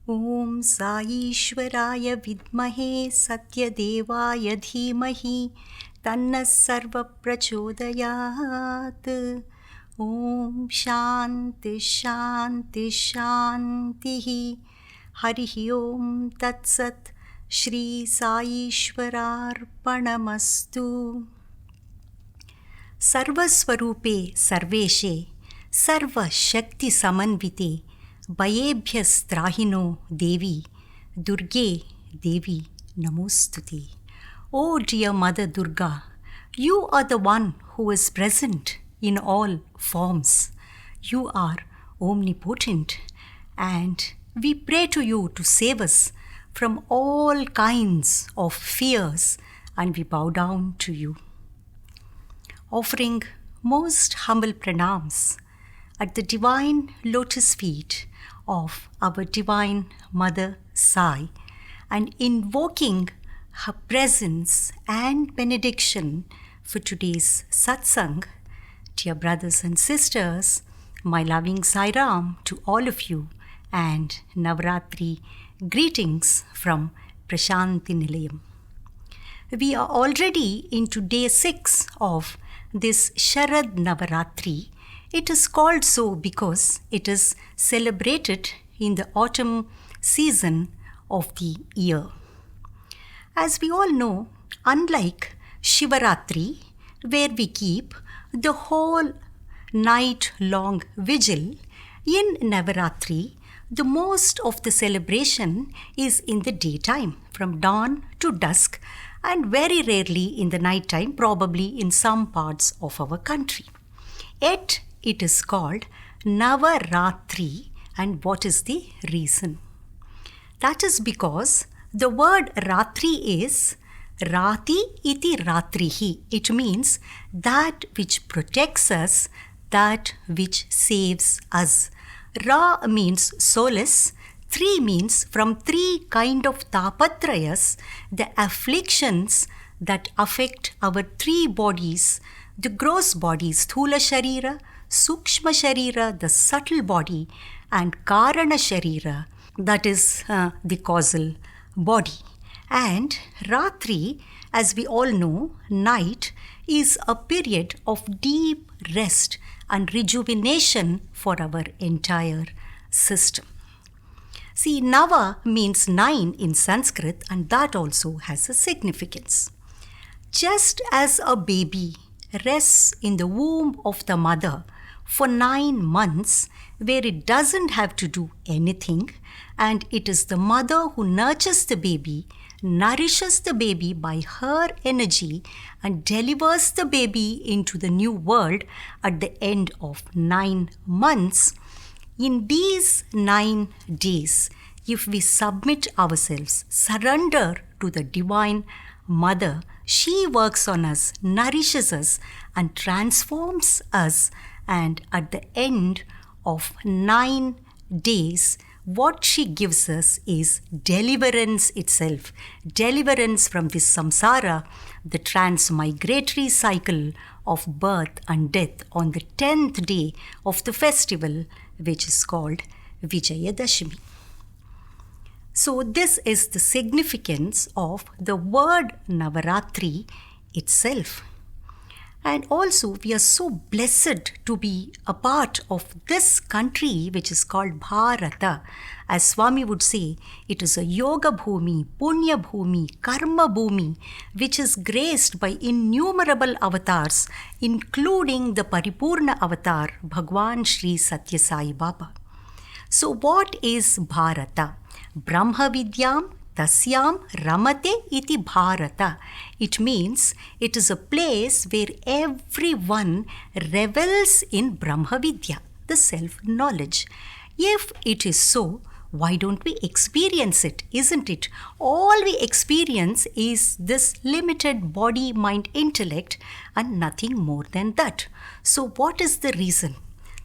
ॐ साईश्वराय विद्महे सत्यदेवाय धीमहि तन्नः सर्वप्रचोदयात्। ॐ शान्ति शान्ति शान्तिः। हरिः ॐ तत्सत्। श्री साईश्वरार्पणमस्तु। सर्वस्वरूपे सर्वेशे सर्वशक्तिसमन्विते भयेभ्यस्त्राहिनो देवी दुर्गे देवी नमोस्तुते. O dear Mother Durga, you are the one who is present in all forms. You are omnipotent, and we pray to you to save us from all kinds of fears, and we bow down to you. Offering most humble pranams at the divine lotus feet of our Divine Mother Sai, and invoking her presence and benediction for today's satsang. Dear brothers and sisters, my loving Sai Ram to all of you, and Navratri greetings from Prashanti Nilayam. We are already into day 6 of this Sharad Navaratri. It is called so because it is celebrated in the autumn season of the year. As we all know, unlike Shivaratri, where we keep the whole night-long vigil, in Navaratri, the most of the celebration is in the daytime, from dawn to dusk, and very rarely in the night time, probably in some parts of our country. Yet, it is called Navaratri, and what is the reason? That is because the word Ratri is Rati iti Ratrihi. It means that which protects us, that which saves us. Ra means solace. Three means from three kind of tapatrayas, the afflictions that affect our three bodies, the gross bodies, Sthula Sharira, Sukshma Sharira, the subtle body, and Karana Sharira, that is the causal body. And Ratri, as we all know, night, is a period of deep rest and rejuvenation for our entire system. See, Nava means 9 in Sanskrit, and that also has a significance. Just as a baby rests in the womb of the mother for 9 months, where it doesn't have to do anything, and it is the mother who nurtures the baby, nourishes the baby by her energy, and delivers the baby into the new world at the end of 9 months. In these 9 days, if we submit ourselves, surrender to the Divine Mother, she works on us, nourishes us, and transforms us. And at the end of 9 days, what she gives us is deliverance itself. Deliverance from this samsara, the transmigratory cycle of birth and death on the 10th day of the festival, which is called Vijayadashami. So this is the significance of the word Navaratri itself. And also, we are so blessed to be a part of this country, which is called Bharata. As Swami would say, it is a Yoga Bhumi, Punya Bhumi, Karma Bhumi, which is graced by innumerable avatars, including the Paripurna avatar, Bhagwan Sri Satya Sai Baba. So what is Bharata? Brahma Vidyam Tasyam Ramate iti Bharata. It means it is a place where everyone revels in Brahma Vidya, the self-knowledge. If it is so, why don't we experience it, isn't it? All we experience is this limited body, mind, intellect, and nothing more than that. So what is the reason?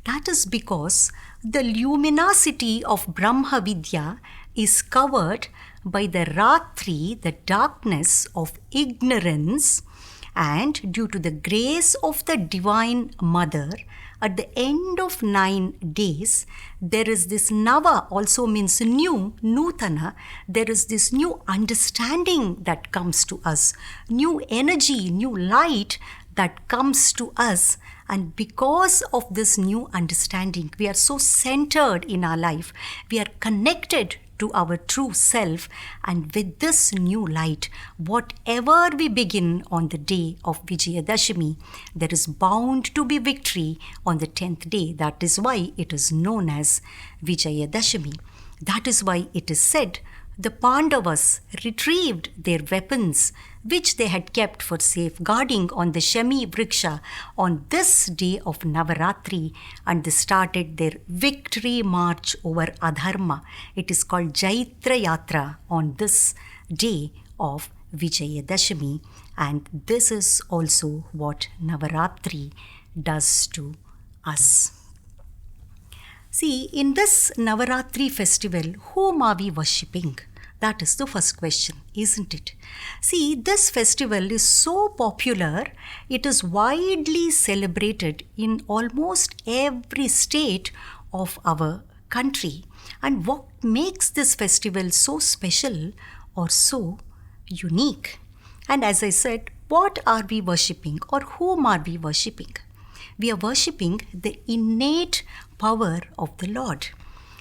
That is because the luminosity of Brahma Vidya is covered by the Ratri, the darkness of ignorance, and due to the grace of the Divine Mother at the end of 9 days, there is this Nava, also means new, Nutana. There is this new understanding that comes to us, new energy, new light that comes to us. And because of this new understanding, we are so centered in our life. We are connected to our true self. And with this new light, whatever we begin on the day of Vijayadashami, there is bound to be victory on the 10th day. That is why it is known as Vijayadashami. That is why it is said, the Pandavas retrieved their weapons which they had kept for safeguarding on the Shami Vriksha on this day of Navaratri, and they started their victory march over Adharma. It is called Jaitra Yatra on this day of Vijayadashami, and this is also what Navaratri does to us. See, in this Navaratri festival, whom are we worshipping? That is the first question, isn't it? See, this festival is so popular, it is widely celebrated in almost every state of our country. And what makes this festival so special or so unique? And as I said, what are we worshipping or whom are we worshipping? We are worshipping the innate power of the Lord.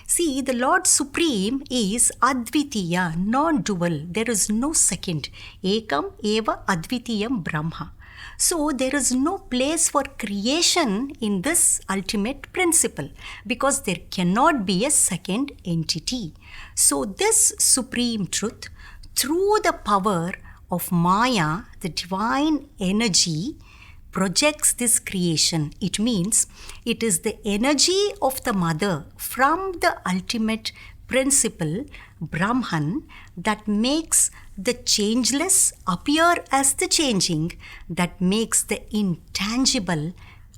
See, the Lord Supreme is Advitiya, non-dual. There is no second. Ekam eva Advitiyam Brahma. So there is no place for creation in this ultimate principle because there cannot be a second entity. So this supreme truth, through the power of Maya, the divine energy, projects this creation. It means it is the energy of the mother from the ultimate principle, Brahman, that makes the changeless appear as the changing, that makes the intangible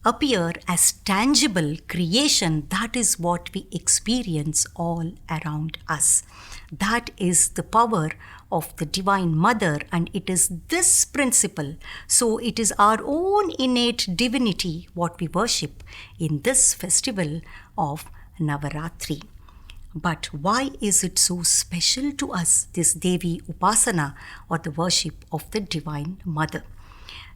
appear as tangible creation. That is what we experience all around us. That is the power of the Divine Mother, and it is this principle. So it is our own innate divinity what we worship in this festival of Navaratri. But why is it so special to us, this Devi Upasana or the worship of the Divine Mother?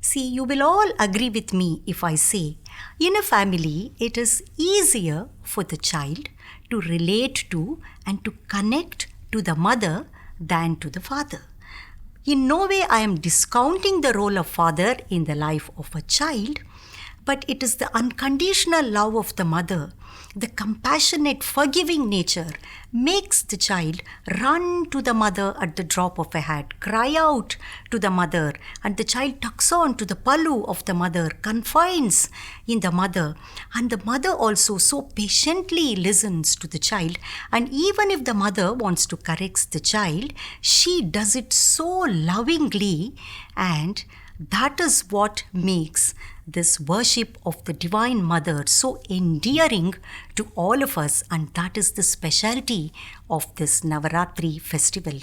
See, you will all agree with me if I say, in a family, it is easier for the child to relate to and to connect to the mother than to the father. In no way I am discounting the role of father in the life of a child, but it is the unconditional love of the mother, the compassionate, forgiving nature makes the child run to the mother at the drop of a hat, cry out to the mother, and the child tucks on to the pallu of the mother, confides in the mother, and the mother also so patiently listens to the child. And even if the mother wants to correct the child, she does it so lovingly, and that is what makes this worship of the Divine Mother so endearing to all of us, and that is the specialty of this Navaratri festival.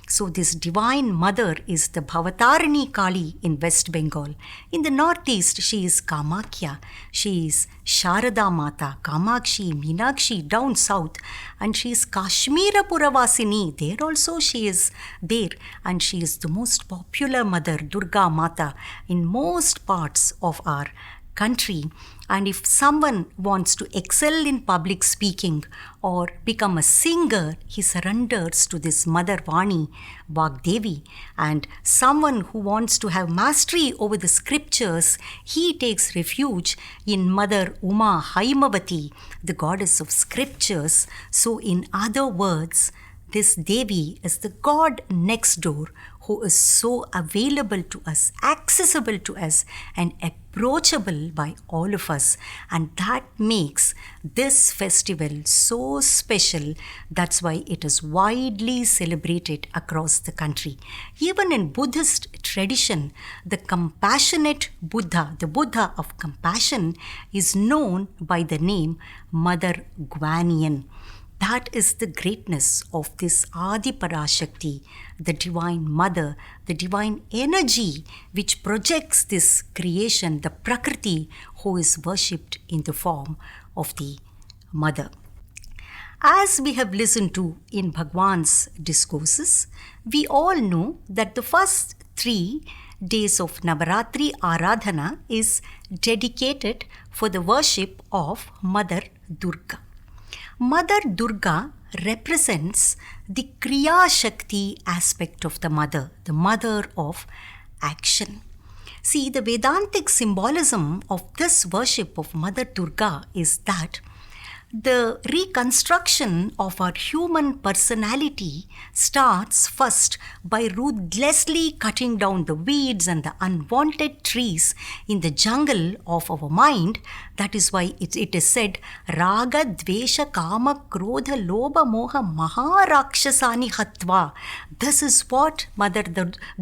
So this Divine Mother is the Bhavatarini Kali in West Bengal. In the northeast, she is Kamakhya. She is Sharada Mata, Kamakshi, Meenakshi down south, and she is Kashmira Puravasini. There also she is there, and she is the most popular mother, Durga Mata, in most parts of our country. And if someone wants to excel in public speaking or become a singer, he surrenders to this Mother Vani, Vagdevi. And someone who wants to have mastery over the scriptures, he takes refuge in Mother Uma Haimavati, the goddess of scriptures. So in other words, this Devi is the God next door who is so available to us, accessible to us, and approachable by all of us. And that makes this festival so special. That's why it is widely celebrated across the country. Even in Buddhist tradition, the compassionate Buddha, the Buddha of compassion, is known by the name Mother Guanyin. that is the greatness of this Adi Parashakti, the Divine Mother, the divine energy which projects this creation, the Prakriti, who is worshipped in the form of the Mother. As we have listened to in Bhagwan's discourses, we all know that the first 3 days of Navaratri Aradhana is dedicated for the worship of Mother Durga. Mother Durga represents the Kriya Shakti aspect of the mother of action. See, the Vedantic symbolism of this worship of Mother Durga is that the reconstruction of our human personality starts first by ruthlessly cutting down the weeds and the unwanted trees in the jungle of our mind. That is why it is said, Raga, Dvesha, Kama, Krodha, Lobha, Moha, Maharakshasani Hatva. This is what Mother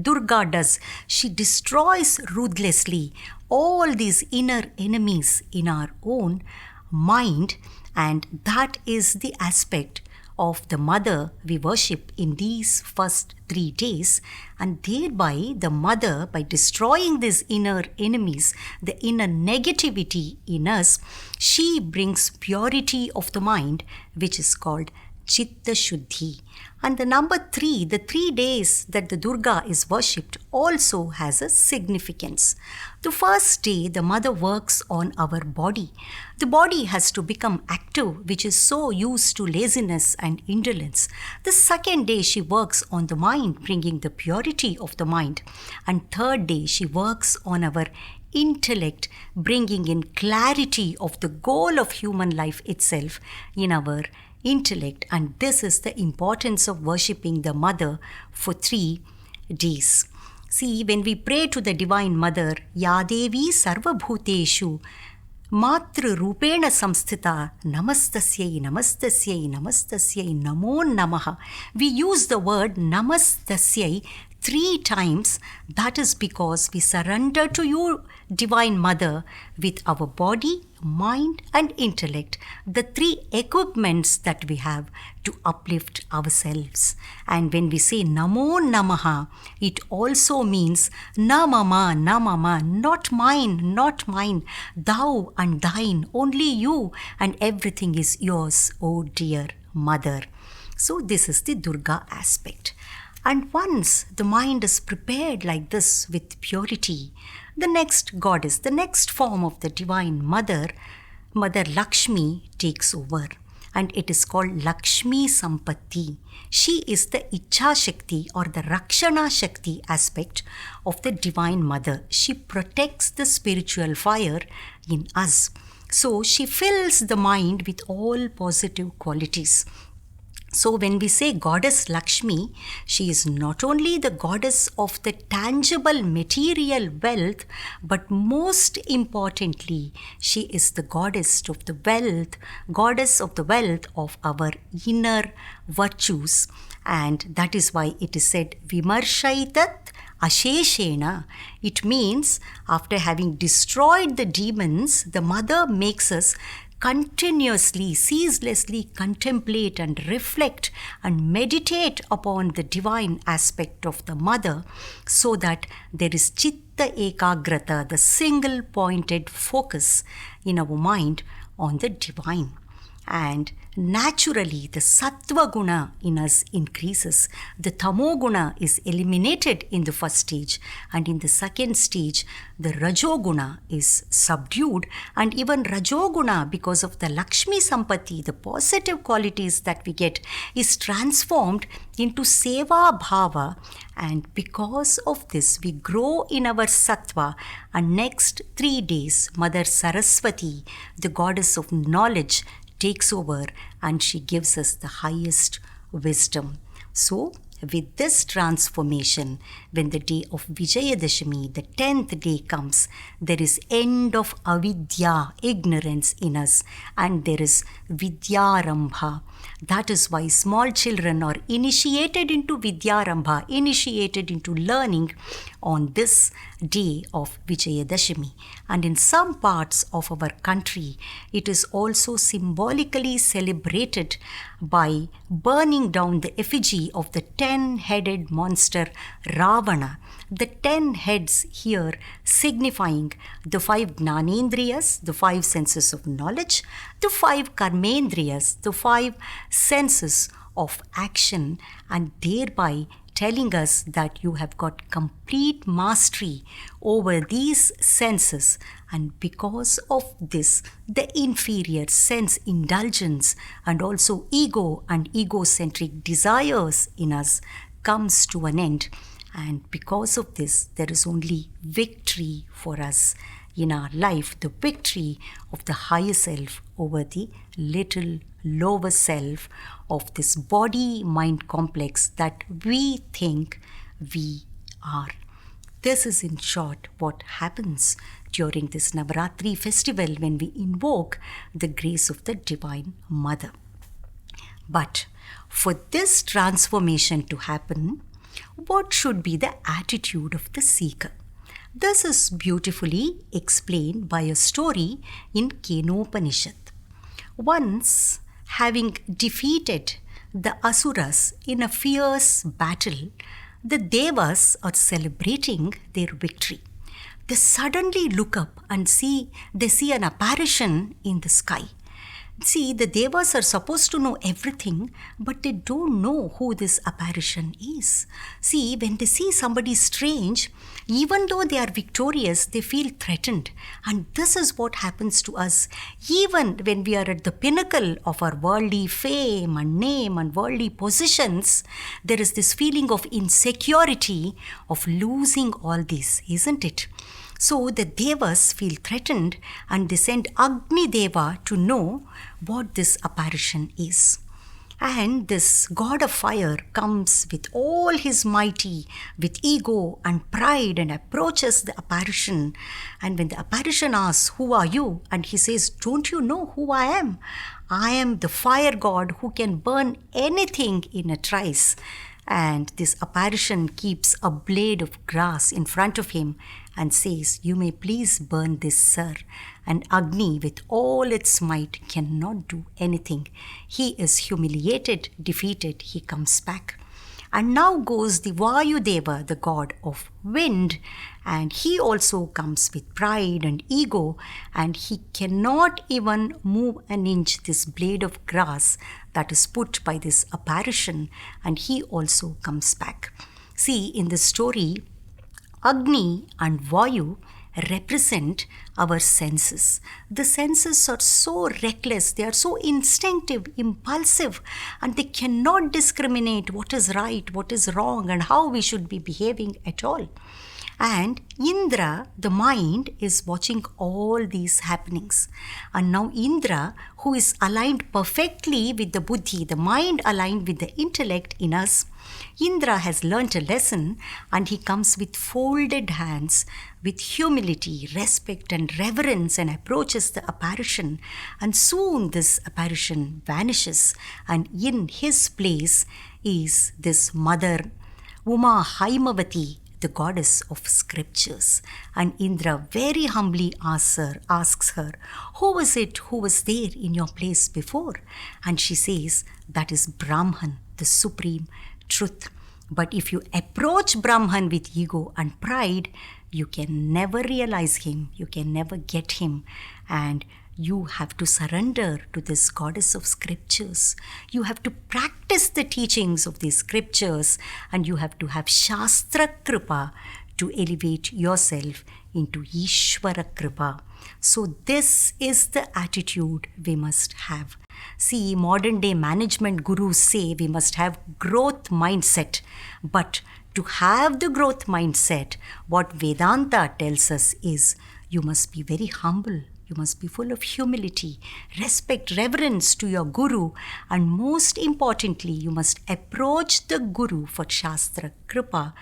Durga does. She destroys ruthlessly all these inner enemies in our own mind. And that is the aspect of the mother we worship in these first 3 days. And thereby the mother, by destroying these inner enemies, the inner negativity in us, she brings purity of the mind, which is called Chitta Shuddhi. And the number 3, the 3 days that the Durga is worshipped, also has a significance. The first day, the mother works on our body. The body has to become active, which is so used to laziness and indolence. The second day, she works on the mind, bringing the purity of the mind. And third day, she works on our intellect, bringing in clarity of the goal of human life itself in our intellect. And this is the importance of worshipping the mother for 3 days. See, when we pray to the Divine Mother, Ya Devi Sarva Bhuteshu Matru Rupena Samsthita Namastasyai Namastasyai Namastasyai Namo Namaha. We use the word Namastasyai 3 times. That is because we surrender to you, Divine Mother, with our body, mind and intellect, the 3 equipments that we have to uplift ourselves. And when we say Namo Namaha, it also means Namama, Namama, not mine, thou and thine, only you, and everything is yours, O dear Mother. So this is the Durga aspect. And once the mind is prepared like this with purity, the next goddess, the next form of the Divine Mother, Mother Lakshmi, takes over. And it is called Lakshmi Sampatti. She is the Ichha Shakti or the Rakshana Shakti aspect of the Divine Mother. She protects the spiritual fire in us. So she fills the mind with all positive qualities. So when we say Goddess Lakshmi, she is not only the goddess of the tangible material wealth, but most importantly, she is the goddess of the wealth of our inner virtues. And that is why it is said, Vimarshaitat Asheshena. It means after having destroyed the demons, the mother makes us continuously, ceaselessly contemplate and reflect and meditate upon the divine aspect of the mother, so that there is Chitta Ekagrata, the single pointed focus in our mind on the divine. And naturally, the Sattva Guna in us increases. The Tamo Guna is eliminated in the first stage, and in the second stage, the Rajo Guna is subdued. And even Rajo Guna, because of the Lakshmi Sampatti, the positive qualities that we get, is transformed into Seva Bhava. And because of this, we grow in our Sattva. And next 3 days, Mother Saraswati, the goddess of knowledge, takes over and she gives us the highest wisdom. So, with this transformation, when the day of Vijayadashami, the 10th day comes, there is end of avidya, ignorance in us, and there is Vidyarambha. That is why small children are initiated into Vidyarambha, initiated into learning on this day of Vijayadashami. And in some parts of our country, it is also symbolically celebrated by burning down the effigy of the 10-headed monster Ravana. The 10 heads here signifying the 5 Gnanendriyas, the 5 senses of knowledge, the 5 Karmendriyas, the 5 senses of action, and thereby telling us that you have got complete mastery over these senses, and because of this, the inferior sense indulgence and also ego and egocentric desires in us comes to an end. And because of this, there is only victory for us in our life, the victory of the higher self over the little lower self of this body-mind complex that we think we are. This is in short what happens during this Navaratri festival when we invoke the grace of the Divine Mother. But for this transformation to happen, what should be the attitude of the seeker? This is beautifully explained by a story in Kenopanishad. Once, having defeated the Asuras in a fierce battle, the Devas are celebrating their victory. They suddenly look up and they see an apparition in the sky. See, the Devas are supposed to know everything, but they don't know who this apparition is. See, when they see somebody strange, even though they are victorious, they feel threatened. And this is what happens to us even when we are at the pinnacle of our worldly fame and name and worldly positions. There is this feeling of insecurity of losing all this, isn't it? So the Devas feel threatened and they send Agni Deva to know what this apparition is. And this god of fire comes with all his mighty, with ego and pride, and approaches the apparition. And when the apparition asks, "Who are you?" and he says, "Don't you know who I am? I am the fire god who can burn anything in a trice." And this apparition keeps a blade of grass in front of him and says, "You may please burn this, sir." And Agni, with all its might, cannot do anything. He is humiliated, defeated, he comes back. And now goes the Vayudeva, the god of wind, and he also comes with pride and ego, and he cannot even move an inch this blade of grass that is put by this apparition, and he also comes back. See, in the story, Agni and Vayu represent our senses. The senses are so reckless, they are so instinctive, impulsive, and they cannot discriminate what is right, what is wrong, and how we should be behaving at all. And Indra, the mind, is watching all these happenings. And now Indra, who is aligned perfectly with the buddhi, the mind aligned with the intellect in us, Indra has learnt a lesson, and he comes with folded hands, with humility, respect and reverence, and approaches the apparition. And soon this apparition vanishes, and in his place is this mother, Uma Haimavati, the goddess of scriptures. And Indra very humbly asks her, "Who was it who was there in your place before?" And she says, "That is Brahman, the supreme truth." But if you approach Brahman with ego and pride, you can never realize him, you can never get him, and you have to surrender to this goddess of scriptures. You have to practice the teachings of these scriptures, and you have to have Shastra Kripa to elevate yourself into Ishvara Kripa. So this is the attitude we must have. See, modern day management gurus say we must have growth mindset. But to have the growth mindset, what Vedanta tells us is you must be very humble. You must be full of humility, respect, reverence to your guru, and most importantly, you must approach the guru for Shastra Kripa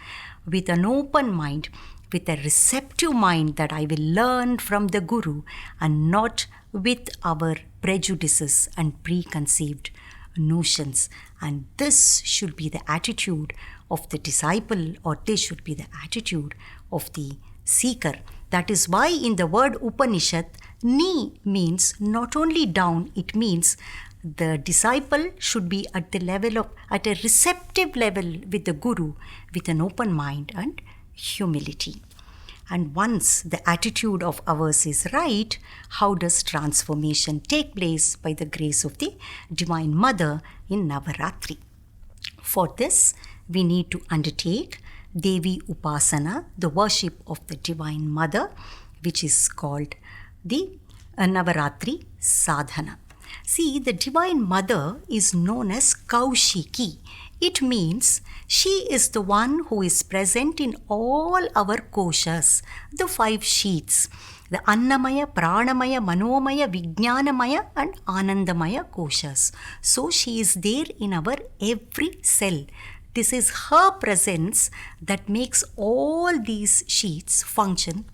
with an open mind, with a receptive mind that I will learn from the guru, and not with our prejudices and preconceived notions. And this should be the attitude of the disciple, or this should be the attitude of the seeker. That is why in the word Upanishad, Ni means not only down, it means the disciple should be at a receptive level with the Guru, with an open mind and humility. And once the attitude of ours is right, how does transformation take place? By the grace of the Divine Mother in Navaratri. For this, we need to undertake Devi Upasana, the worship of the Divine Mother, which is called the Navaratri Sadhana. See, the Divine Mother is known as Kaushiki. It means she is the one who is present in all our koshas, the 5 sheaths, the Annamaya, Pranamaya, Manomaya, Vijnanamaya and Anandamaya koshas. So she is there in our every cell. This is her presence that makes all these sheaths function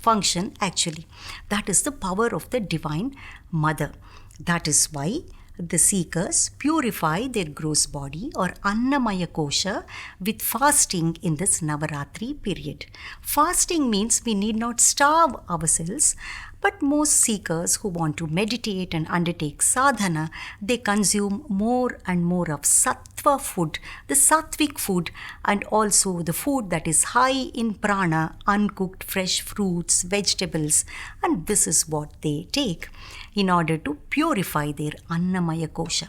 actually. That is the power of the Divine Mother. That is why the seekers purify their gross body or Annamaya kosha with fasting in this Navaratri period. Fasting means we need not starve ourselves, but most seekers who want to meditate and undertake sadhana, they consume more and more of sattva food, the sattvic food, and also the food that is high in prana, uncooked fresh fruits, vegetables, and this is what they take in order to purify their Annamaya kosha.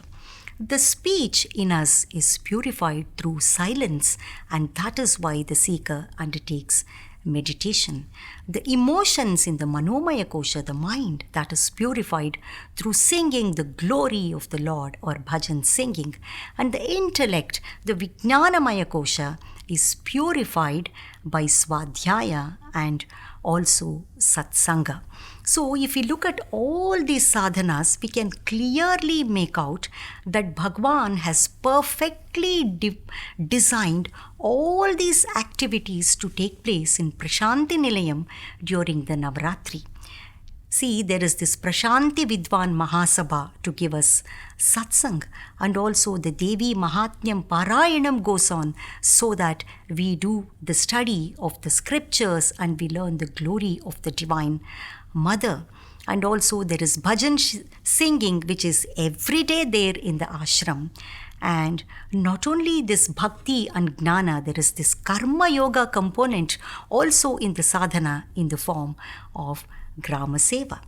The speech in us is purified through silence, and that is why the seeker undertakes meditation. The emotions in the Manomaya kosha, the mind, that is purified through singing the glory of the Lord or bhajan singing. And the intellect, the Vijnanamaya kosha, is purified by Swadhyaya and also Satsanga. So if we look at all these sadhanas, we can clearly make out that Bhagwan has perfectly designed all these activities to take place in Prashanti Nilayam during the Navaratri. See, there is this Prashanti Vidwan Mahasabha to give us satsang, and also the Devi Mahatmyam Parayanam goes on so that we do the study of the scriptures and we learn the glory of the Divine Mother. And also there is bhajan singing, which is every day there in the ashram. And not only this bhakti and gnana, there is this karma yoga component also in the sadhana in the form of grama seva.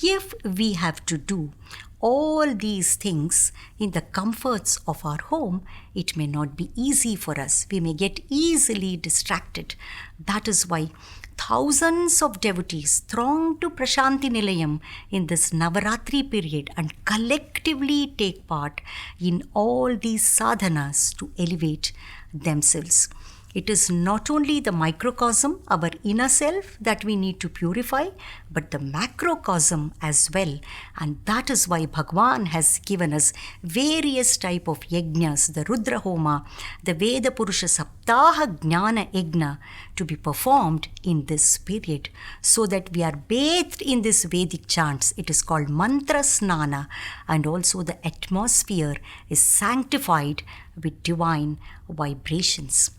If we have to do all these things in the comforts of our home, it may not be easy for us. We may get easily distracted. That is why thousands of devotees throng to Prashanti Nilayam in this Navaratri period and collectively take part in all these sadhanas to elevate themselves. It is not only the microcosm, our inner self, that we need to purify, but the macrocosm as well. And that is why Bhagwan has given us various type of yajnas, the Rudra Homa, the Veda Purusha Saptaha Jnana Yajna, to be performed in this period, so that we are bathed in this Vedic chants. It is called Mantra Snana, and also the atmosphere is sanctified with divine vibrations.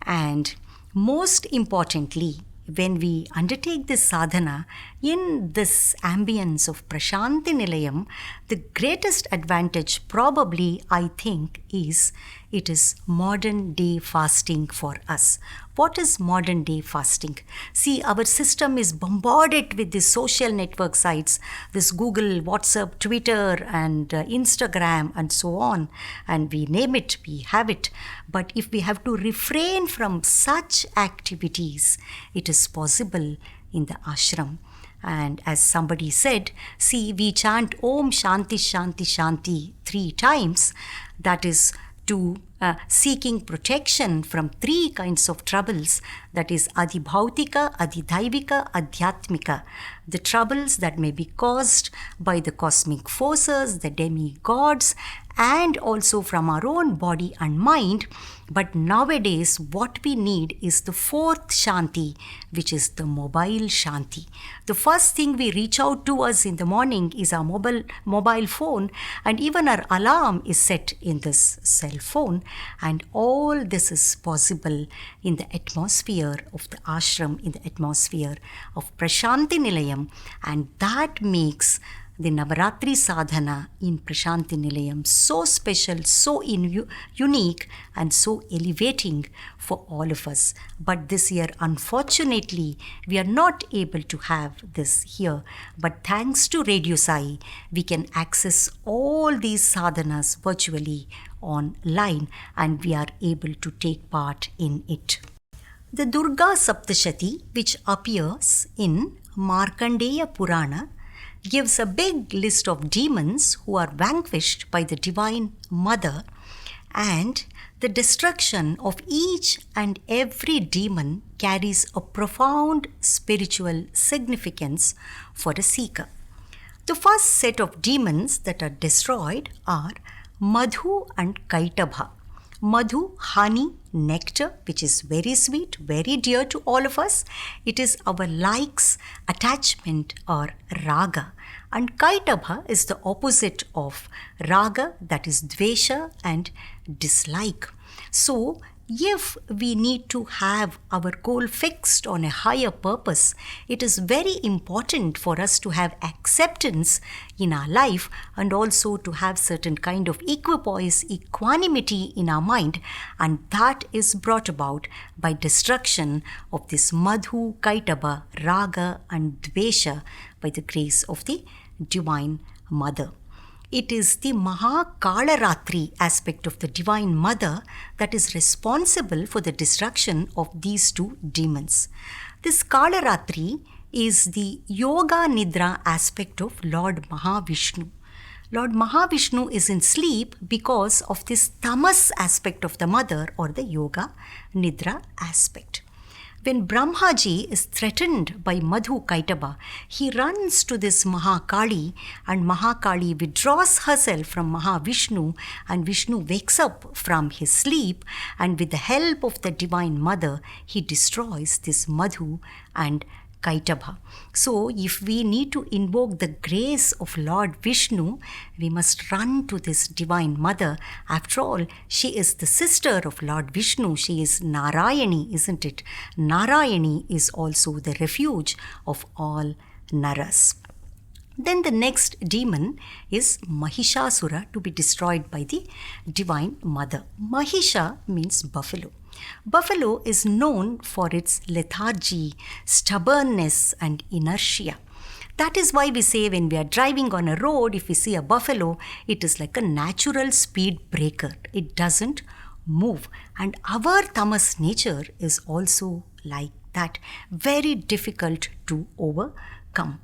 And most importantly, when we undertake this sadhana in this ambience of Prashanti Nilayam, the greatest advantage probably, I think, is it is modern day fasting for us. What is modern day fasting? See, our system is bombarded with these social network sites, this Google, WhatsApp, Twitter, and Instagram, and so on. And we name it, we have it. But if we have to refrain from such activities, it is possible in the ashram. And as somebody said, see, we chant Om Shanti Shanti Shanti 3 times. That is to seeking protection from 3 kinds of troubles, that is Adhibhautika, Adhidaivika, Adhyatmika, the troubles that may be caused by the cosmic forces, the demigods, and also from our own body and mind. But nowadays, what we need is the fourth Shanti, which is the mobile Shanti. The first thing we reach out to us in the morning is our mobile phone, and even our alarm is set in this cell phone. And all this is possible in the atmosphere of the ashram, in the atmosphere of Prashanti Nilayam, and that makes the Navaratri sadhana in Prashanti Nilayam so special, so unique, and so elevating for all of us. But this year, unfortunately, we are not able to have this here. But thanks to Radio Sai, we can access all these sadhanas virtually online, and we are able to take part in it. The Durga Saptashati, which appears in Markandeya Purana, gives a big list of demons who are vanquished by the Divine Mother, and the destruction of each and every demon carries a profound spiritual significance for a seeker. The first set of demons that are destroyed are Madhu and Kaitabha. Madhu, honey, nectar, which is very sweet, very dear to all of us. It is our likes, attachment, or raga. And Kaitabha is the opposite of raga, that is dvesha and dislike. So, if we need to have our goal fixed on a higher purpose, it is very important for us to have acceptance in our life and also to have certain kind of equipoise, equanimity in our mind, and that is brought about by destruction of this Madhu, Kaitabha, Raga and Dvesha by the grace of the Divine Mother. It is the Mahakalaratri aspect of the Divine Mother that is responsible for the destruction of these two demons. This Kalaratri is the Yoga Nidra aspect of Lord Mahavishnu. Lord Mahavishnu is in sleep because of this tamas aspect of the mother, or the Yoga Nidra aspect. When Brahmaji is threatened by Madhu Kaitabha, he runs to this Mahakali, and Mahakali withdraws herself from Mahavishnu, and Vishnu wakes up from his sleep, and with the help of the Divine Mother, he destroys this Madhu and Kaitabha. So, if we need to invoke the grace of Lord Vishnu, we must run to this Divine Mother. After all, she is the sister of Lord Vishnu. She is Narayani, isn't it? Narayani is also the refuge of all Naras. Then the next demon is Mahishasura, to be destroyed by the Divine Mother. Mahisha means buffalo. Buffalo is known for its lethargy, stubbornness, and inertia. That is why we say when we are driving on a road, if we see a buffalo, it is like a natural speed breaker. It doesn't move. And our tamas nature is also like that, very difficult to overcome.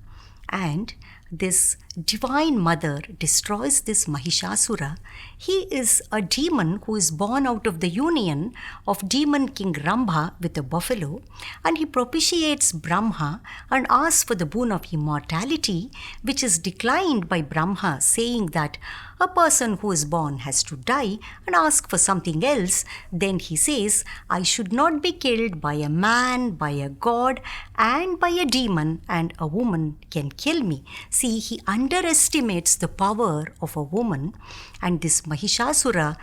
And this Divine Mother destroys this Mahishasura. He is a demon who is born out of the union of demon king Rambha with a buffalo, and he propitiates Brahma and asks for the boon of immortality, which is declined by Brahma, saying that a person who is born has to die and ask for something else. Then he says, I should not be killed by a man, by a god, and by a demon, and a woman can kill me. See, he underestimates the power of a woman, and this Mahishasura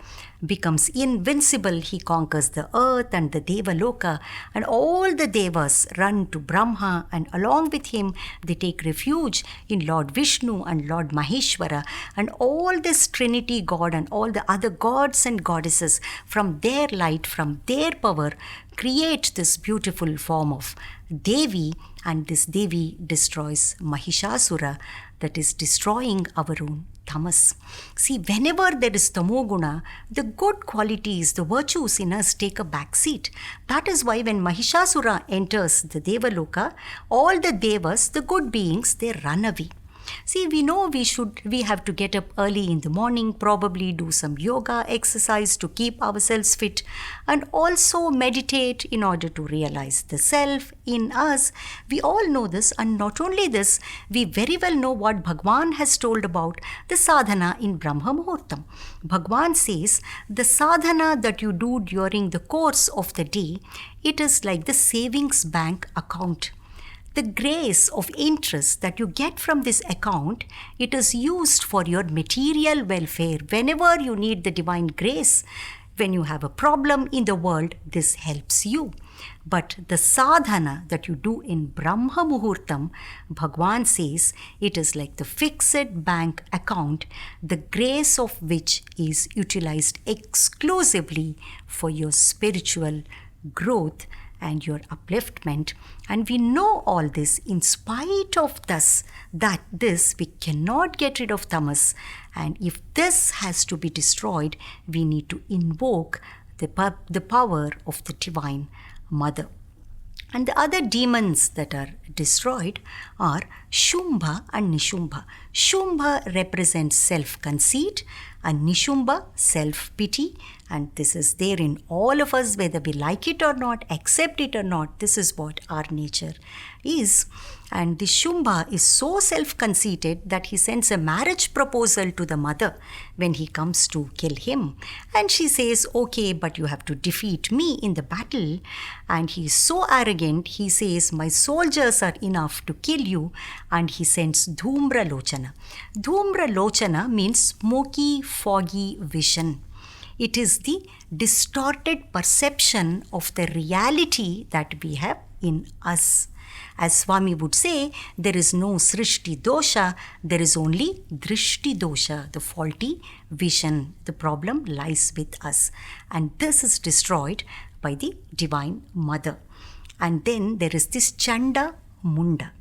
becomes invincible. He conquers the earth and the Devaloka, and all the Devas run to Brahma, and along with him they take refuge in Lord Vishnu and Lord Maheshwara, and all this Trinity God and all the other gods and goddesses from their light, from their power, create this beautiful form of Devi, and this Devi destroys Mahishasura, that is destroying our own tamas. See, whenever there is tamoguna, the good qualities, the virtues in us take a back seat. That is why when Mahishasura enters the Devaloka, all the Devas, the good beings, they run away. See, we know we have to get up early in the morning, probably do some yoga exercise to keep ourselves fit, and also meditate in order to realize the self in us. We all know this, and not only this, we very well know what Bhagwan has told about the sadhana in Brahma Muhurtam. Bhagwan says the sadhana that you do during the course of the day, it is like the savings bank account. The grace of interest that you get from this account, it is used for your material welfare. Whenever you need the divine grace, when you have a problem in the world, this helps you. But the sadhana that you do in Brahma Muhurtam, Bhagwan says, it is like the fixed bank account, the grace of which is utilized exclusively for your spiritual growth and your upliftment. And we know all this in spite of this, we cannot get rid of tamas. And if this has to be destroyed, we need to invoke the power of the Divine Mother. And the other demons that are destroyed are Shumbha and Nishumbha. Shumbha represents self-conceit and Nishumbha, self-pity. And this is there in all of us, whether we like it or not, accept it or not. This is what our nature is. And the Shumbha is so self-conceited that he sends a marriage proposal to the mother when he comes to kill him. And she says, okay, but you have to defeat me in the battle. And he is so arrogant, he says, my soldiers are enough to kill you. And he sends Dhumra Lochana. Dhumra Lochana means smoky, foggy vision. It is the distorted perception of the reality that we have in us. As Swami would say, there is no Srishti Dosha, there is only Drishti Dosha, the faulty vision. The problem lies with us. And this is destroyed by the Divine Mother. And then there is this Chanda Munda.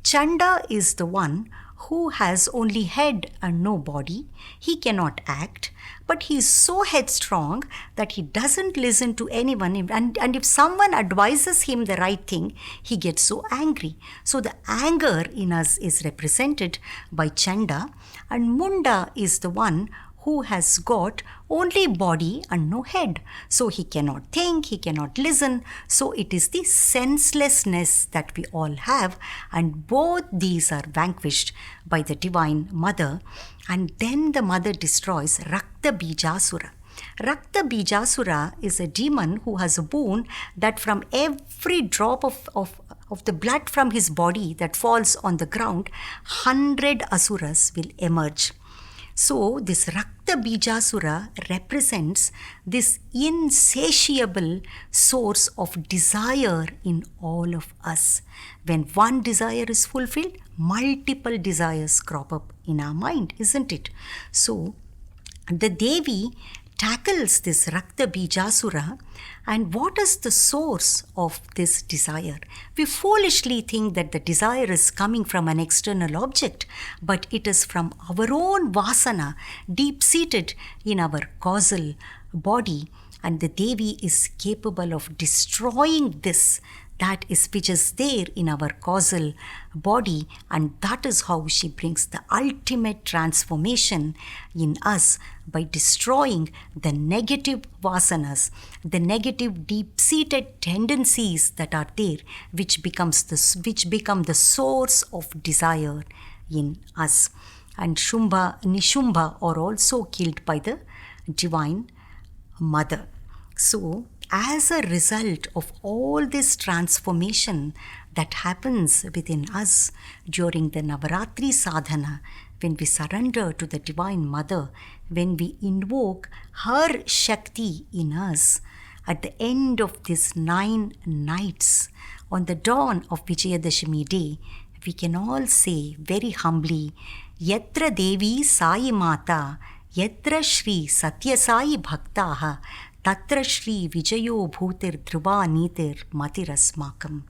Chanda is the one who has only head and no body. He cannot act, but he is so headstrong that he doesn't listen to anyone. And if someone advises him the right thing, he gets so angry. So the anger in us is represented by Chanda, and Munda is the one who has got only body and no head. So he cannot think, he cannot listen. So it is the senselessness that we all have, and both these are vanquished by the Divine Mother. And then the mother destroys Rakta Bijasura. Rakta Bijasura is a demon who has a boon that from every drop of the blood from his body that falls on the ground, 100 asuras will emerge. So this Rakta Bijasura represents this insatiable source of desire in all of us. When one desire is fulfilled, multiple desires crop up in our mind, isn't it? So the Devi tackles this Rakta Bijasura. And what is the source of this desire? We foolishly think that the desire is coming from an external object, but it is from our own vasana, deep-seated in our causal body. And the Devi is capable of destroying this, which is there in our causal body, and that is how she brings the ultimate transformation in us by destroying the negative vasanas, the negative deep-seated tendencies that are there, which become the source of desire in us. And Shumbha, Nishumbha are also killed by the Divine Mother. So, as a result of all this transformation that happens within us during the Navaratri sadhana, when we surrender to the Divine Mother, when we invoke her Shakti in us, at the end of these 9 nights, on the dawn of Vijayadashami day, we can all say very humbly, Yatra Devi Sai Mata, Yatra Shri Satya Sai Bhaktaha, Tatra Shri Vijayo Bhutir Dhruva Nitir Matirasmakam.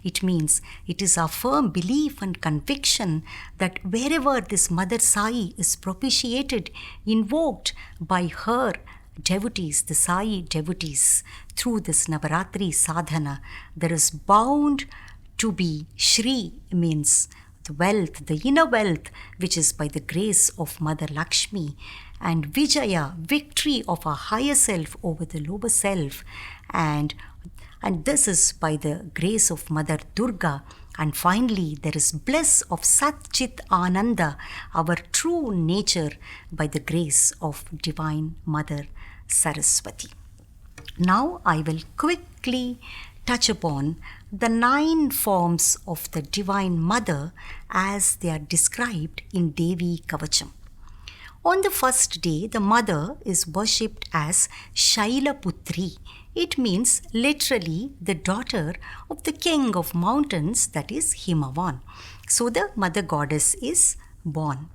It means it is our firm belief and conviction that wherever this Mother Sai is propitiated, invoked by her devotees, the Sai devotees, through this Navaratri sadhana, there is bound to be Shri, means wealth, the inner wealth, which is by the grace of Mother Lakshmi, and Vijaya, victory of our higher self over the lower self, and this is by the grace of Mother Durga. And finally, there is bliss of Sat Chit Ananda, our true nature, by the grace of Divine Mother Saraswati. Now I will quickly touch upon the 9 forms of the Divine Mother as they are described in Devi Kavacham. On the first day, the mother is worshipped as Shailaputri. It means literally the daughter of the king of mountains, that is Himavan. So the mother goddess is born.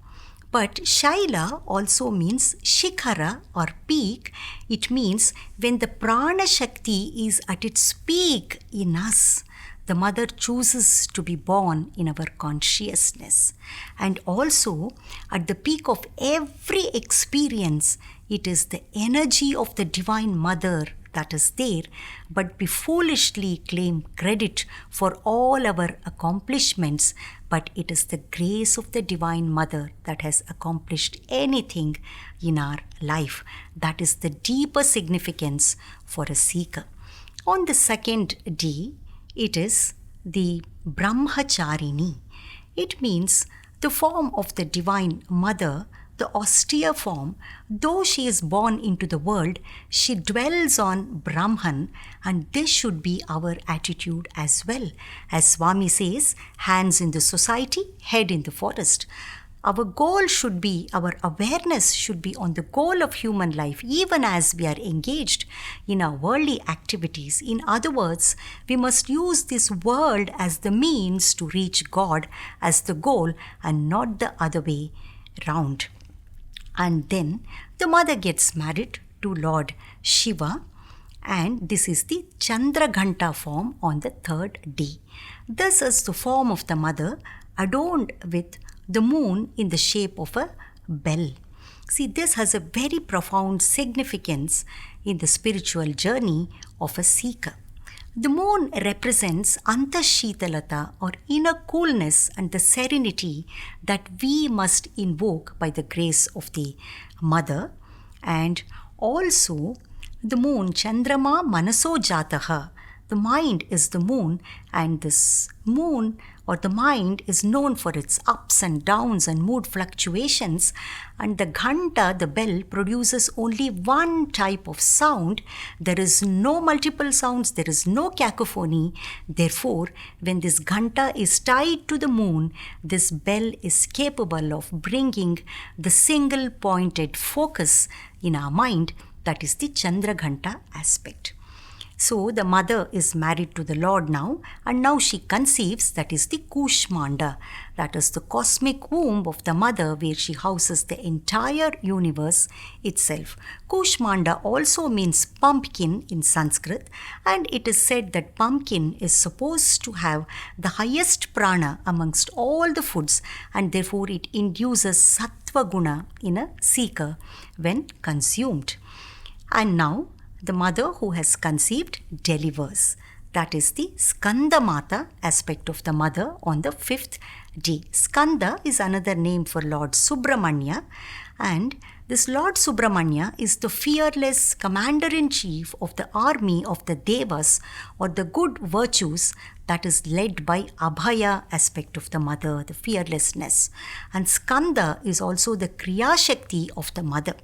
But Shaila also means Shikhara or peak. It means when the Prana Shakti is at its peak in us, the mother chooses to be born in our consciousness. And also, at the peak of every experience, it is the energy of the Divine Mother that is there, but we foolishly claim credit for all our accomplishments, but it is the grace of the Divine Mother that has accomplished anything in our life. That is the deeper significance for a seeker. On the second day, it is the Brahmacharini. It means the form of the Divine Mother, the austere form. Though she is born into the world, she dwells on Brahman, and this should be our attitude as well. As Swami says, hands in the society, head in the forest. Our goal should be, our awareness should be on the goal of human life, even as we are engaged in our worldly activities. In other words, we must use this world as the means to reach God as the goal and not the other way round. And then the mother gets married to Lord Shiva, and this is the Chandraghanta form on the third day. This is the form of the mother adorned with the moon in the shape of a bell. See, this has a very profound significance in the spiritual journey of a seeker. The moon represents Antashitalata, or inner coolness, and the serenity that we must invoke by the grace of the mother. And also the moon, Chandrama Manaso Jataha. The mind is the moon, and this moon or the mind is known for its ups and downs and mood fluctuations, and the ghanta, the bell, produces only one type of sound. There is no multiple sounds, there is no cacophony. Therefore, when this ghanta is tied to the moon, this bell is capable of bringing the single pointed focus in our mind, that is the Chandraghanta aspect. So the mother is married to the Lord now, and now she conceives, that is the Kushmanda, that is the cosmic womb of the mother where she houses the entire universe itself. Kushmanda also means pumpkin in Sanskrit, and it is said that pumpkin is supposed to have the highest prana amongst all the foods, and therefore it induces sattva guna in a seeker when consumed. And now the mother who has conceived delivers. That is the Skanda Mata aspect of the mother on the 5th day. Skanda is another name for Lord Subramanya, and this Lord Subramanya is the fearless commander-in-chief of the army of the Devas, or the good virtues, that is led by Abhaya aspect of the mother, the fearlessness. And Skanda is also the Kriya Shakti of the mother.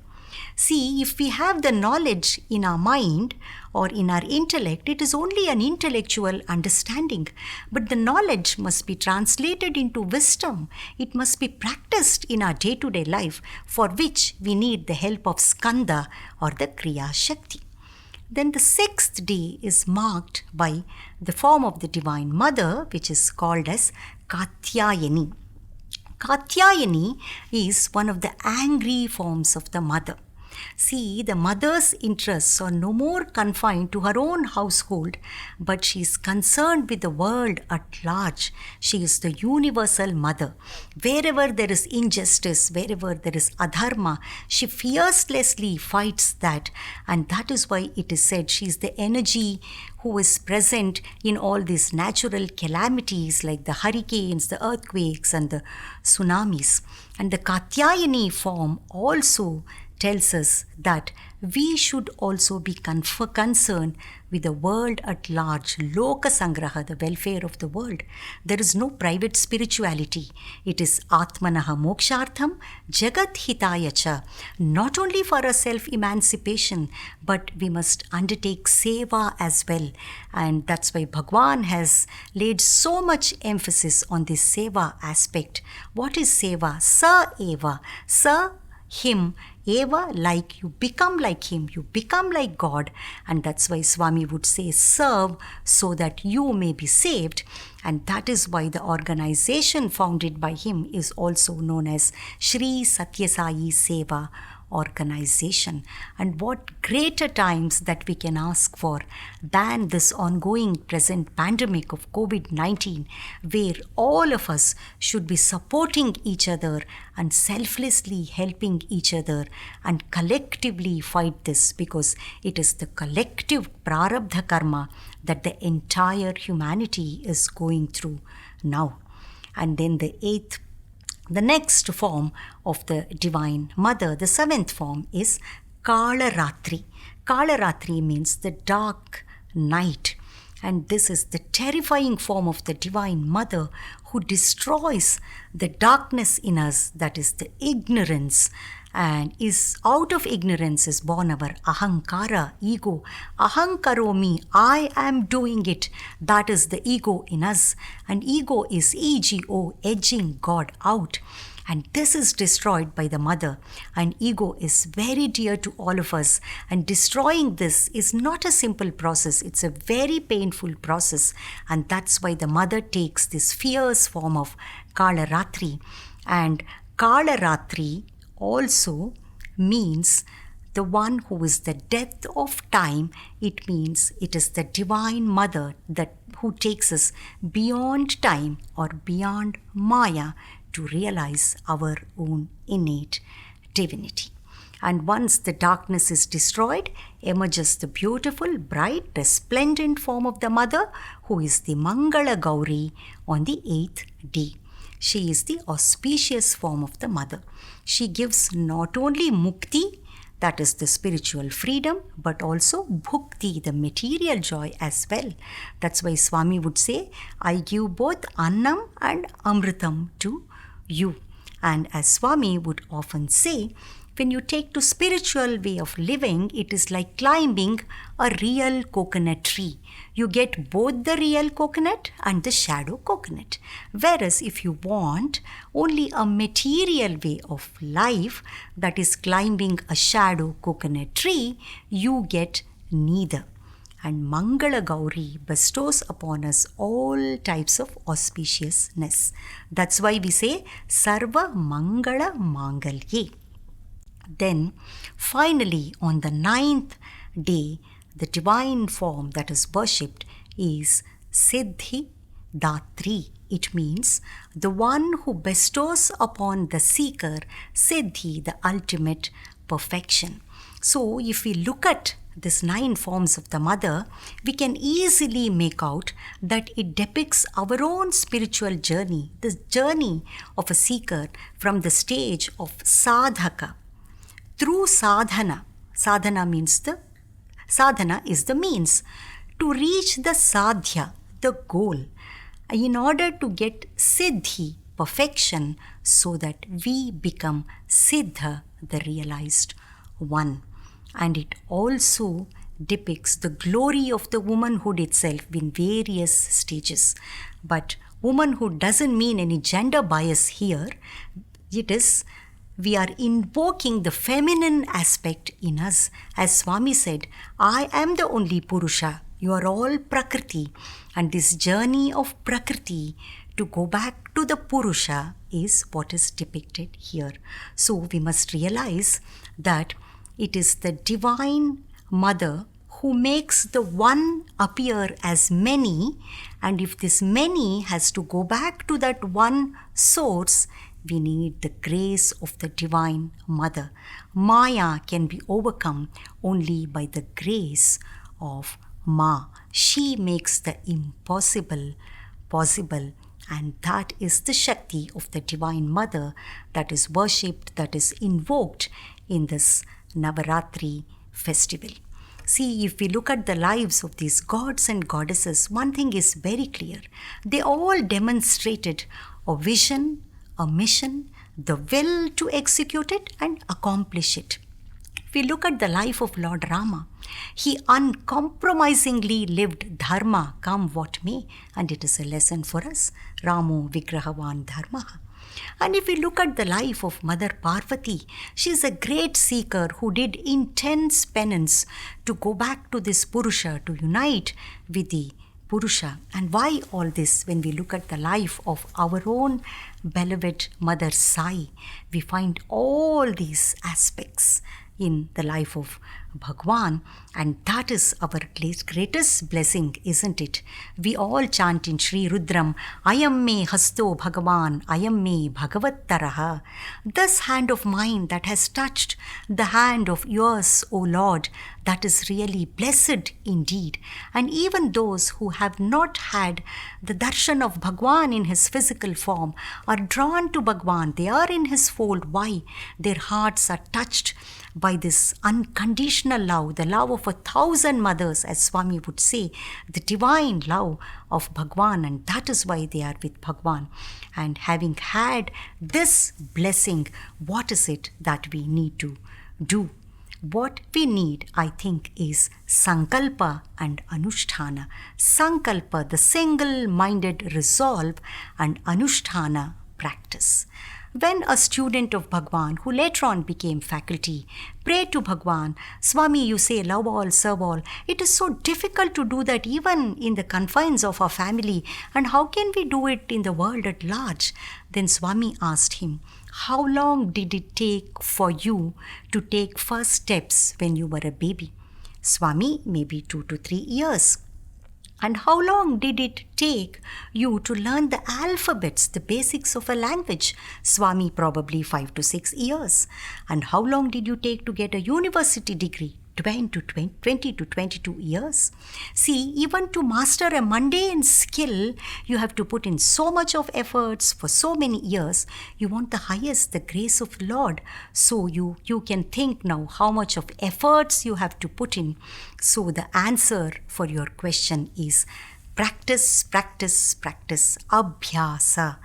See, if we have the knowledge in our mind or in our intellect, it is only an intellectual understanding. But the knowledge must be translated into wisdom. It must be practiced in our day-to-day life, for which we need the help of Skanda or the Kriya Shakti. Then the 6th day is marked by the form of the Divine Mother, which is called as Katyayani. Katyayani is one of the angry forms of the mother. See, the mother's interests are no more confined to her own household, but she is concerned with the world at large. She is the universal mother. Wherever there is injustice, wherever there is adharma, she fearlessly fights that. And that is why it is said she is the energy who is present in all these natural calamities like the hurricanes, the earthquakes, and the tsunamis. And the Katyayani form also tells us that we should also be concerned with the world at large, Loka Sangraha, the welfare of the world. There is no private spirituality. It is Atmanaha Mokshartham, Jagat Hitaya Cha. Not only for our self-emancipation, but we must undertake seva as well. And that's why Bhagwan has laid so much emphasis on this seva aspect. What is seva? Sa eva. Sa, him. Eva, like you become like him, you become like God. And that's why Swami would say, serve so that you may be saved. And that is why the organization founded by him is also known as Shri Satya Sai Seva Organization. And what greater times that we can ask for than this ongoing present pandemic of COVID-19, where all of us should be supporting each other and selflessly helping each other and collectively fight this, because it is the collective prarabdha karma that the entire humanity is going through now. And then the next form of the Divine Mother, the seventh form, is Kalaratri. Kalaratri means the dark night. And this is the terrifying form of the Divine Mother who destroys the darkness in us, that is the ignorance. And is out of ignorance is born our ahankara, ego. Ahankaromi, I am doing it. That is the ego in us. And ego is ego, edging God out. And this is destroyed by the mother. And ego is very dear to all of us. And destroying this is not a simple process. It's a very painful process. And that's why the mother takes this fierce form of Kalaratri. And Kalaratri also means the one who is the death of time. It means it is the Divine Mother who takes us beyond time or beyond Maya to realize our own innate divinity. And once the darkness is destroyed, emerges the beautiful, bright, resplendent form of the Mother, who is the Mangala Gauri on the 8th day. She is the auspicious form of the Mother. She gives not only mukti, that is the spiritual freedom, but also bhukti, the material joy as well. That's why Swami would say, I give both annam and amritam to you. And as Swami would often say, when you take to spiritual way of living, it is like climbing a real coconut tree. You get both the real coconut and the shadow coconut. Whereas if you want only a material way of life, that is climbing a shadow coconut tree, you get neither. And Mangala Gauri bestows upon us all types of auspiciousness. That's why we say Sarva Mangala Mangalye. Then finally on the 9th day, the divine form that is worshipped is Siddhi Datri. It means the one who bestows upon the seeker Siddhi, the ultimate perfection. So if we look at these 9 forms of the Mother, we can easily make out that it depicts our own spiritual journey, the journey of a seeker from the stage of sadhaka through sadhana. Sadhana is the means to reach the sadhya, the goal, in order to get siddhi, perfection, so that we become siddha, the realized one. And it also depicts the glory of the womanhood itself in various stages. But womanhood doesn't mean any gender bias here. It is we are invoking the feminine aspect in us. As Swami said, I am the only Purusha. You are all Prakriti. And this journey of Prakriti to go back to the Purusha is what is depicted here. So we must realize that It is the Divine Mother who makes the one appear as many, and if this many has to go back to that one source, we need the grace of the Divine Mother. Maya can be overcome only by the grace of Ma. She makes the impossible possible, and that is the Shakti of the Divine Mother that is worshipped, that is invoked in this Navaratri festival. See, if we look at the lives of these gods and goddesses, one thing is very clear. They all demonstrated a vision, a mission, the will to execute it and accomplish it. If we look at the life of Lord Rama, he uncompromisingly lived dharma, come what may, and it is a lesson for us. Ramo Vigrahavan Dharmaha. And if we look at the life of Mother Parvati, she is a great seeker who did intense penance to go back to this Purusha, to unite with the Purusha. And why all this? When we look at the life of our own beloved Mother Sai, we find all these aspects in the life of Bhagwan, and that is our greatest blessing, isn't it? We all chant in Sri Rudram, Ayam me hasto Bhagavan, Ayam me Bhagavattaraha. This hand of mine that has touched the hand of yours, O Lord, that is really blessed indeed. And even those who have not had the darshan of Bhagwan in his physical form are drawn to Bhagwan. They are in his fold. Why? Their hearts are touched by this unconditional love, the love of 1,000 mothers, as Swami would say, the divine love of Bhagwan, and that is why they are with Bhagwan. And having had this blessing, what is it that we need to do? What we need, I think, is Sankalpa and Anusthana. Sankalpa, the single-minded resolve, and Anusthana, practice. When a student of Bhagwan, who later on became faculty, prayed to Bhagwan, Swami, you say love all, serve all. It is so difficult to do that even in the confines of our family. And how can we do it in the world at large? Then Swami asked him, how long did it take for you to take first steps when you were a baby? Swami, maybe 2 to 3 years. And how long did it take you to learn the alphabets, the basics of a language? Swami, probably 5 to 6 years. And how long did you take to get a university degree? 20 to 22 years. See, even to master a mundane skill, you have to put in so much of efforts for so many years. You want the highest, the grace of Lord. So you can think now how much of efforts you have to put in. So the answer for your question is practice, practice, practice, abhyasa.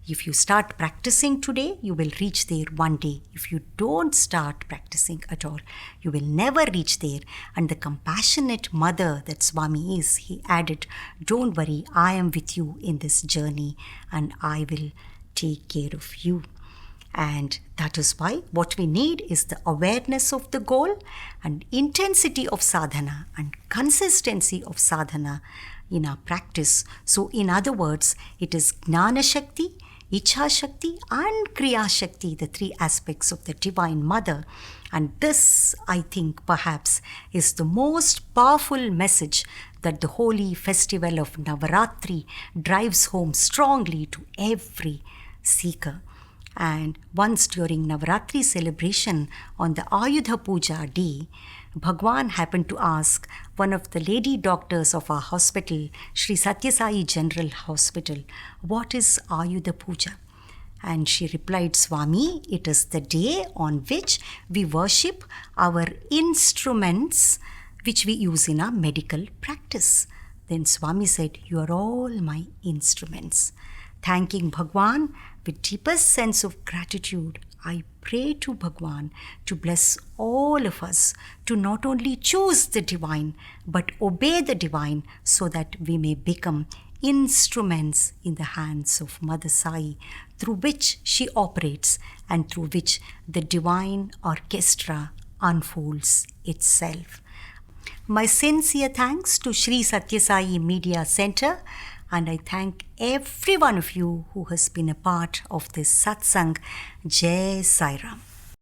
If you start practicing today, you will reach there one day. If you don't start practicing at all, you will never reach there. And the compassionate mother that Swami is, he added, don't worry, I am with you in this journey and I will take care of you. And that is why what we need is the awareness of the goal and intensity of sadhana and consistency of sadhana in our practice. So in other words, it is Gnana Shakti, Ichha Shakti and Kriya Shakti, the 3 aspects of the Divine Mother. And this, I think, perhaps is the most powerful message that the holy festival of Navaratri drives home strongly to every seeker. And once during Navaratri celebration on the Ayudha Puja day, Bhagwan happened to ask one of the lady doctors of our hospital, Sri Satya Sai General Hospital, what is Ayudha Puja? And she replied, Swami, it is the day on which we worship our instruments which we use in our medical practice. Then Swami said, you are all my instruments. Thanking Bhagwan with deepest sense of gratitude, I pray to Bhagwan to bless all of us to not only choose the divine, but obey the divine so that we may become instruments in the hands of Mother Sai, through which she operates and through which the divine orchestra unfolds itself. My sincere thanks to Sri Satya Sai Media Center, and I thank every one of you who has been a part of this satsang. Jai Sai Ram.